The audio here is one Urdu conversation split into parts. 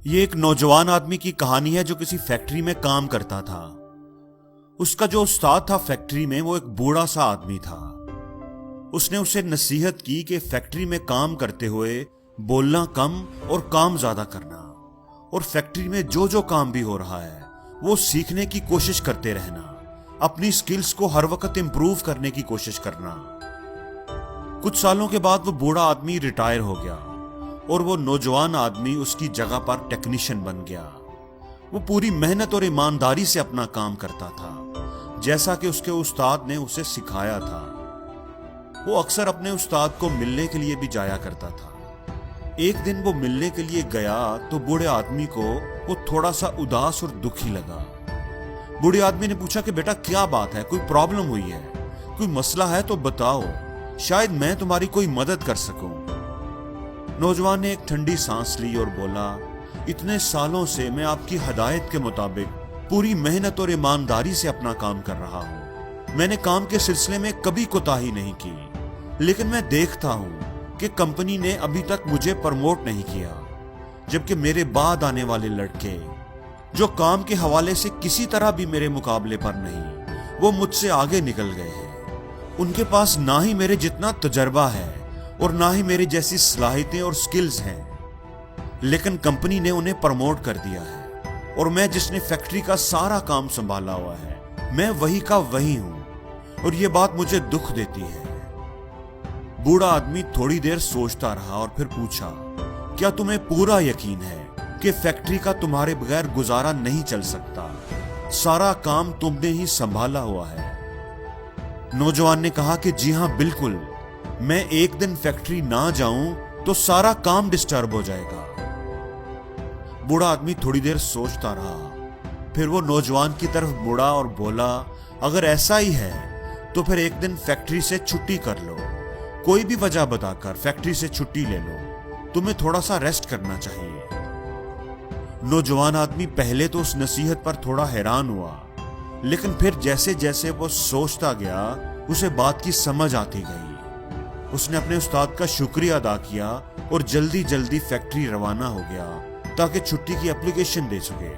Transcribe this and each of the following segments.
یہ ایک نوجوان آدمی کی کہانی ہے جو کسی فیکٹری میں کام کرتا تھا۔ اس کا جو استاد تھا فیکٹری میں وہ ایک بوڑھا سا آدمی تھا۔ اس نے اسے نصیحت کی کہ فیکٹری میں کام کرتے ہوئے بولنا کم اور کام زیادہ کرنا، اور فیکٹری میں جو کام بھی ہو رہا ہے وہ سیکھنے کی کوشش کرتے رہنا، اپنی سکلز کو ہر وقت امپروو کرنے کی کوشش کرنا۔ کچھ سالوں کے بعد وہ بوڑھا آدمی ریٹائر ہو گیا اور وہ نوجوان آدمی اس کی جگہ پر ٹیکنیشین بن گیا۔ وہ پوری محنت اور ایمانداری سے اپنا کام کرتا تھا، جیسا کہ اس کے استاد نے اسے سکھایا تھا۔ وہ اکثر اپنے استاد کو ملنے کے لیے بھی جایا کرتا تھا۔ ایک دن وہ ملنے کے لیے گیا تو بوڑھے آدمی کو وہ تھوڑا سا اداس اور دکھی لگا۔ بوڑھے آدمی نے پوچھا کہ بیٹا کیا بات ہے، کوئی پرابلم ہوئی ہے، کوئی مسئلہ ہے تو بتاؤ، شاید میں تمہاری کوئی مدد کر سکوں۔ نوجوان نے ایک ٹھنڈی سانس لی اور بولا، اتنے سالوں سے میں آپ کی ہدایت کے مطابق پوری محنت اور ایمانداری سے اپنا کام کر رہا ہوں۔ میں نے کام کے سلسلے میں کبھی کوتاہی نہیں کی، لیکن میں دیکھتا ہوں کہ کمپنی نے ابھی تک مجھے پروموٹ نہیں کیا، جبکہ میرے بعد آنے والے لڑکے جو کام کے حوالے سے کسی طرح بھی میرے مقابلے پر نہیں، وہ مجھ سے آگے نکل گئے ہیں۔ ان کے پاس نہ ہی میرے جتنا تجربہ ہے اور نہ ہی میری جیسی صلاحیتیں اور سکلز ہیں، لیکن کمپنی نے انہیں پروموٹ کر دیا ہے، اور میں جس نے فیکٹری کا سارا کام سنبھالا ہوا ہے میں وہی کا وہی ہوں، اور یہ بات مجھے دکھ دیتی ہے۔ بوڑھا آدمی تھوڑی دیر سوچتا رہا اور پھر پوچھا، کیا تمہیں پورا یقین ہے کہ فیکٹری کا تمہارے بغیر گزارا نہیں چل سکتا؟ سارا کام تم نے ہی سنبھالا ہوا ہے۔ نوجوان نے کہا کہ جی ہاں بالکل، میں ایک دن فیکٹری نہ جاؤں تو سارا کام ڈسٹرب ہو جائے گا۔ بوڑھا آدمی تھوڑی دیر سوچتا رہا، پھر وہ نوجوان کی طرف مڑا اور بولا، اگر ایسا ہی ہے تو پھر ایک دن فیکٹری سے چھٹی کر لو، کوئی بھی وجہ بتا کر فیکٹری سے چھٹی لے لو، تمہیں تھوڑا سا ریسٹ کرنا چاہیے۔ نوجوان آدمی پہلے تو اس نصیحت پر تھوڑا حیران ہوا، لیکن پھر جیسے جیسے وہ سوچتا گیا اسے بات کی سمجھ آتی گئی۔ اس نے اپنے استاد کا شکریہ ادا کیا اور جلدی جلدی فیکٹری روانہ ہو گیا تاکہ چھٹی کی اپلیکیشن دے سکے۔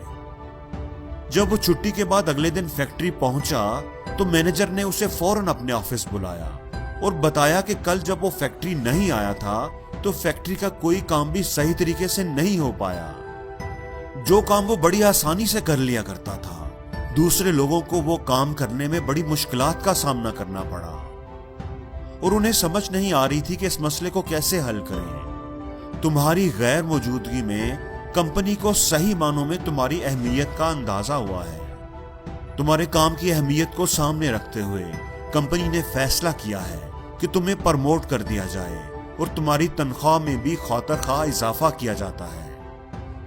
جب وہ چھٹی کے بعد اگلے دن فیکٹری پہنچا تو مینیجر نے اسے فوراً اپنے آفس بلایا اور بتایا کہ کل جب وہ فیکٹری نہیں آیا تھا تو فیکٹری کا کوئی کام بھی صحیح طریقے سے نہیں ہو پایا۔ جو کام وہ بڑی آسانی سے کر لیا کرتا تھا، دوسرے لوگوں کو وہ کام کرنے میں بڑی مشکلات کا سامنا کرنا پڑا، اور انہیں سمجھ نہیں آ رہی تھی کہ اس مسئلے کو کیسے حل کریں۔ تمہاری غیر موجودگی میں کمپنی کو صحیح معنوں میں تمہاری اہمیت کا اندازہ ہوا ہے۔ تمہارے کام کی اہمیت کو سامنے رکھتے ہوئے کمپنی نے فیصلہ کیا ہے کہ تمہیں پروموٹ کر دیا جائے اور تمہاری تنخواہ میں بھی خاطر خواہ اضافہ کیا جاتا ہے،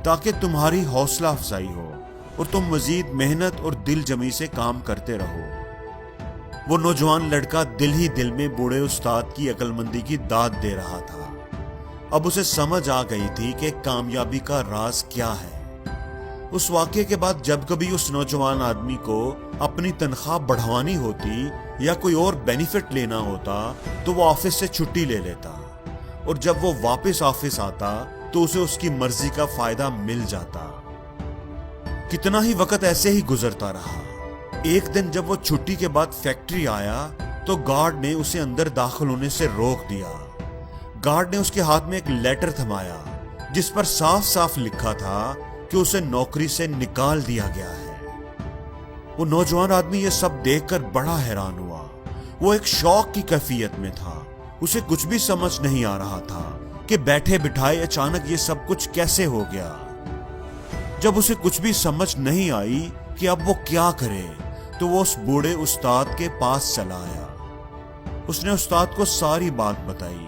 تاکہ تمہاری حوصلہ افزائی ہو اور تم مزید محنت اور دل جمی سے کام کرتے رہو۔ وہ نوجوان لڑکا دل ہی دل میں بوڑھے استاد کی عقل مندی کی داد دے رہا تھا۔ اب اسے سمجھ آ گئی تھی کہ کامیابی کا راز کیا ہے۔ اس واقعے کے بعد جب کبھی اس نوجوان آدمی کو اپنی تنخواہ بڑھوانی ہوتی یا کوئی اور بینیفٹ لینا ہوتا تو وہ آفس سے چھٹی لے لیتا، اور جب وہ واپس آفس آتا تو اسے اس کی مرضی کا فائدہ مل جاتا۔ کتنا ہی وقت ایسے ہی گزرتا رہا۔ ایک دن جب وہ چھٹی کے بعد فیکٹری آیا تو گارڈ نے اسے اندر داخل ہونے سے روک دیا۔ گارڈ نے اس کے ہاتھ میں ایک لیٹر تھمایا جس پر صاف صاف لکھا تھا کہ اسے نوکری سے نکال دیا گیا ہے۔ وہ نوجوان آدمی یہ سب دیکھ کر بڑا حیران ہوا۔ وہ ایک شوق کی کیفیت میں تھا۔ اسے کچھ بھی سمجھ نہیں آ رہا تھا کہ بیٹھے بٹھائے اچانک یہ سب کچھ کیسے ہو گیا۔ جب اسے کچھ بھی سمجھ نہیں آئی کہ اب وہ کیا کرے تو وہ اس بوڑھے استاد کے پاس چلا آیا۔ اس نے استاد کو ساری بات بتائی۔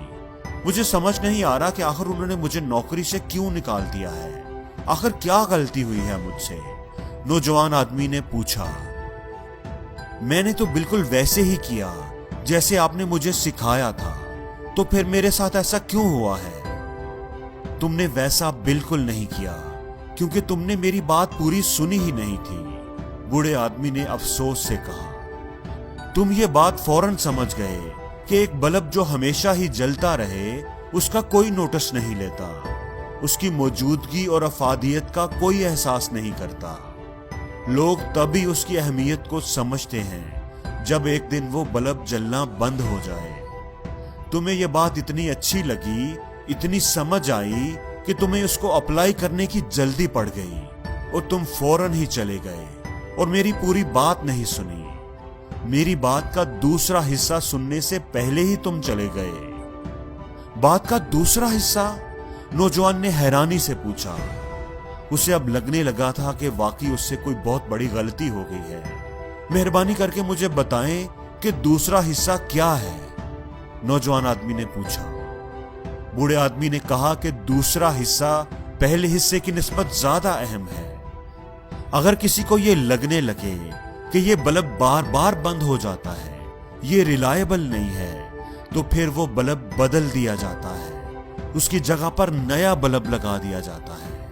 مجھے سمجھ نہیں آ رہا کہ آخر انہوں نے مجھے نوکری سے کیوں نکال دیا ہے، آخر کیا غلطی ہوئی ہے مجھ سے؟ نوجوان آدمی نے پوچھا۔ میں نے تو بالکل ویسے ہی کیا جیسے آپ نے مجھے سکھایا تھا، تو پھر میرے ساتھ ایسا کیوں ہوا ہے؟ تم نے ویسا بالکل نہیں کیا کیونکہ تم نے میری بات پوری سنی ہی نہیں تھی، بوڑھے آدمی نے افسوس سے کہا۔ تم یہ بات فوراً سمجھ گئے کہ ایک بلب جو ہمیشہ ہی جلتا رہے اس کا کوئی نوٹس نہیں لیتا، اس کی موجودگی اور افادیت کا کوئی احساس نہیں کرتا۔ لوگ تبھی اس کی اہمیت کو سمجھتے ہیں جب ایک دن وہ بلب جلنا بند ہو جائے۔ تمہیں یہ بات اتنی اچھی لگی، اتنی سمجھ آئی کہ تمہیں اس کو اپلائی کرنے کی جلدی پڑ گئی اور تم فوراً ہی چلے گئے اور میری پوری بات نہیں سنی۔ میری بات کا دوسرا حصہ سننے سے پہلے ہی تم چلے گئے۔ بات کا دوسرا حصہ؟ نوجوان نے حیرانی سے پوچھا۔ اسے اب لگنے لگا تھا کہ واقعی اس سے کوئی بہت بڑی غلطی ہو گئی ہے۔ مہربانی کر کے مجھے بتائیں کہ دوسرا حصہ کیا ہے؟ نوجوان آدمی نے پوچھا۔ بوڑھے آدمی نے کہا کہ دوسرا حصہ پہلے حصے کی نسبت زیادہ اہم ہے۔ اگر کسی کو یہ لگنے لگے کہ یہ بلب بار بار بند ہو جاتا ہے، یہ ریلائبل نہیں ہے، تو پھر وہ بلب بدل دیا جاتا ہے، اس کی جگہ پر نیا بلب لگا دیا جاتا ہے۔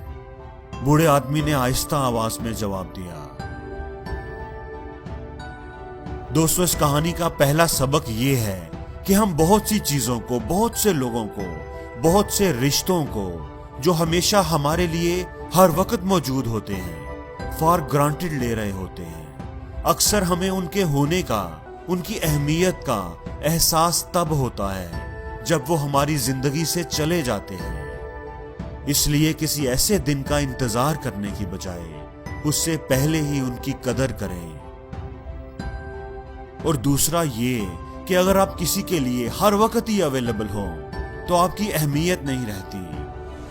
بوڑھے آدمی نے آہستہ آواز میں جواب دیا۔ دوستو، اس کہانی کا پہلا سبق یہ ہے کہ ہم بہت سی چیزوں کو، بہت سے لوگوں کو، بہت سے رشتوں کو جو ہمیشہ ہمارے لیے ہر وقت موجود ہوتے ہیں، فار گرانٹڈ لے رہے ہوتے ہیں۔ اکثر ہمیں ان کے ہونے کا، ان کی اہمیت کا احساس تب ہوتا ہے جب وہ ہماری زندگی سے چلے جاتے ہیں۔ اس لیے کسی ایسے دن کا انتظار کرنے کی بجائے اس سے پہلے ہی ان کی قدر کریں۔ اور دوسرا یہ کہ اگر آپ کسی کے لیے ہر وقت ہی اویلیبل ہوں تو آپ کی اہمیت نہیں رہتی۔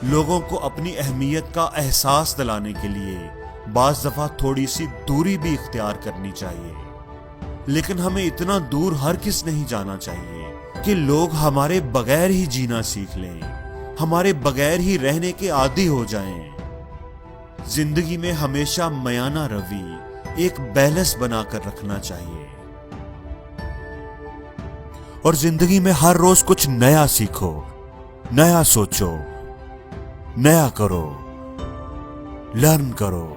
لوگوں کو اپنی اہمیت کا احساس دلانے کے لیے بعض دفعہ تھوڑی سی دوری بھی اختیار کرنی چاہیے، لیکن ہمیں اتنا دور ہرگز نہیں جانا چاہیے کہ لوگ ہمارے بغیر ہی جینا سیکھ لیں، ہمارے بغیر ہی رہنے کے عادی ہو جائیں۔ زندگی میں ہمیشہ میانہ روی، ایک بیلنس بنا کر رکھنا چاہیے، اور زندگی میں ہر روز کچھ نیا سیکھو، نیا سوچو، نیا کرو، لرن کرو۔